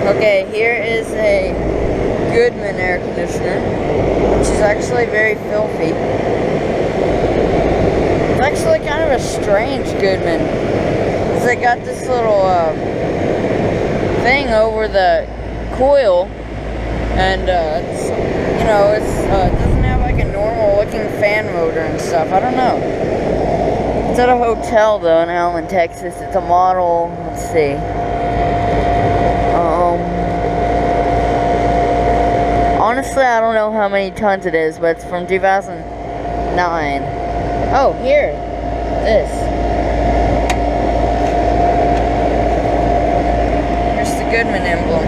Okay, here is a Goodman air conditioner, which is actually very filthy. It's actually kind of a strange Goodman, because they got this little thing over the coil, and it's, it doesn't have like a normal looking fan motor and stuff. I don't know. It's at a hotel though in Allen, Texas. It's a model, let's see. Honestly, I don't know how many tons it is, but it's from 2009. Oh, here. This. Here's the Goodman emblem.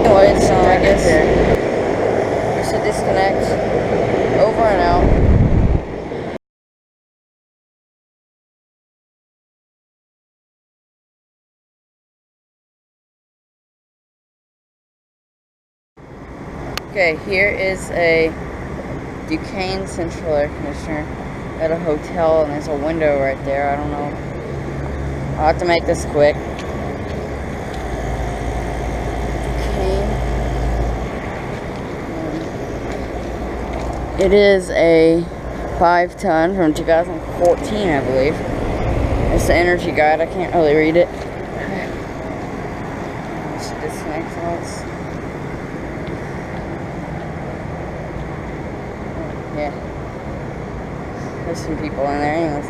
Anyways, so I guess there's a disconnect. Over and out. Okay, here is a Ducane central air conditioner at a hotel, and there's a window right there. I don't know. I'll have to make this quick. Ducane. It is a 5-ton from 2014, I believe. It's the energy guide. I can't really read it. Let's disconnect this. Yeah. There's some people in there anyways.